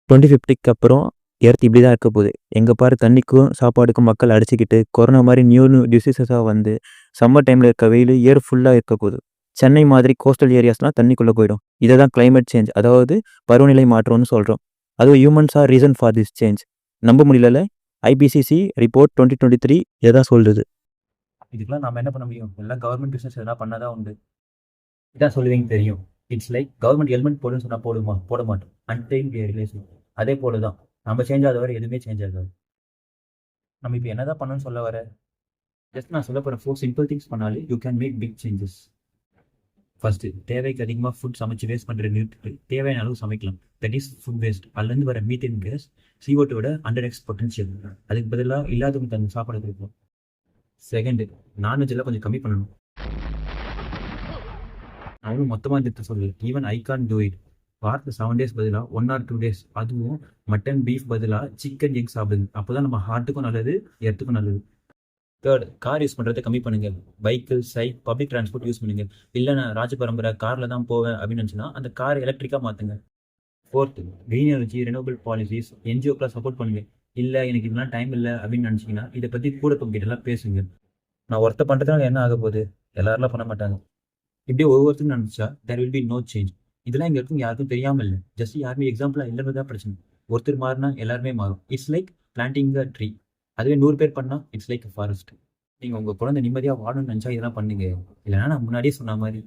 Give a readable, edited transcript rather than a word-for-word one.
2050க்கு அப்புறம் எர்த் இப்படி தான் இருக்க போகுது. எங்கே பாரு தண்ணிக்கும் சாப்பாடுக்கும் மக்கள் அடிச்சுக்கிட்டு கொரோனா மாதிரி நியூ நியூ டிசீசஸாக வந்து சம்மர் டைமில் இருக்க வெயில் இயர் ஃபுல்லாக இருக்க போகுது. சென்னை மாதிரி கோஸ்டல் ஏரியாஸ்லாம் தண்ணிக்குள்ளே போயிடும். இதை தான் கிளைமேட் சேஞ்ச், அதாவது பருவநிலை மாற்றம்னு சொல்கிறோம். அதுவும் humans are reason for this change. நம்ப முடியல. ஐபிசிசி ரிப்போர்ட் 2023 இதை தான் சொல்லுது. இதுக்கெல்லாம் நம்ம என்ன பண்ண முடியும்? எல்லாம் கவர்மெண்ட் பிஸ்னஸ் எதனா பண்ணாதான் உண்டு. இதான் சொல்லுவீங்க தெரியும். இட்ஸ் லைக் கவர்மெண்ட் ஹெல்மெட் போடுன்னு சொன்னால் போட மாட்டோம். அன்டைம் ரிலேஷன் அதே போல தான். நம்ம சேஞ்ச் ஆகாத வரை எதுவுமே சேஞ்ச் ஆகாது. நம்ம இப்போ என்னதான் பண்ணணும்னு சொல்ல வர, ஜஸ்ட் நான் சொல்ல போகிற 4 சிம்பிள் திங்ஸ் பண்ணாலே you can make big changes. First, தேவைக்கு அதிகமாக ஃபுட் சமைச்சு வேஸ்ட் பண்ணுற நிறுத்திட்டு தேவையான அளவு சமைக்கலாம். That is food waste. அதுலேருந்து வர மீத்தேன் கேஸ் CO2 விட 100x பொட்டன்ஷியல். அதுக்கு பதிலாக இல்லாதவங்க தங்க சாப்பாடு கொடுப்போம். செகண்டு, நான்வெஜ்ஜெல்லாம் கொஞ்சம் கம்மி பண்ணணும். அவனும் மொத்தமாக நிறுத்த சொல்லு. Even I can do it. வாரத்தில் 7 days பதிலாக 1 or 2 days, அதுவும் மட்டன் பீஃப் பதிலாக சிக்கன் எக் சாப்பிடுங்க. அப்போ தான் நம்ம ஹார்ட்டுக்கும் நல்லது, எர்த்துக்கும் நல்லது. தேர்ட், கார் யூஸ் பண்ணுறதை கம்மி பண்ணுங்க. பைக்கிள், பப்ளிக் டிரான்ஸ்போர்ட் யூஸ் பண்ணுங்க. இல்லை நான் ராஜபரம்பரை காரில் தான் போவேன் அப்படின்னு நினச்சுன்னா அந்த கார் எலக்ட்ரிக்காக மாற்றுங்க. Fourth, green energy, renewable policies, NGOக்கெலாம் சப்போர்ட் பண்ணுங்க. இல்லை எனக்கு இதெல்லாம் டைம் இல்லை அப்படின்னு நினச்சிங்கன்னா இதை பற்றி கூட கிட்டலாம் பேசுங்க. நான் ஒருத்த பண்ணுறதுனால என்ன ஆக போகுது? எல்லாரெல்லாம் பண்ண மாட்டாங்க. இப்படியே ஒவ்வொருத்தரும் நினச்சா there will be no change. இதெல்லாம் இங்கே இருக்கும் யாருக்கும் தெரியாமல் இல்லை. ஜஸ்ட் யாருமே எக்ஸாம்பிளாக இல்லைன்னு தான் பிரச்சனை. ஒருத்தர் மாறினா எல்லாருமே மாறும். It's like planting a tree. அதுவே 100 பேர் பண்ணால் இட்ஸ் லைக் அ ஃபாரஸ்ட். நீங்கள் உங்கள் குழந்தை நிம்மதியாக வாழணும்னு நினச்சா இதெல்லாம் பண்ணுங்க. இல்லைனா நான் முன்னாடியே சொன்ன மாதிரி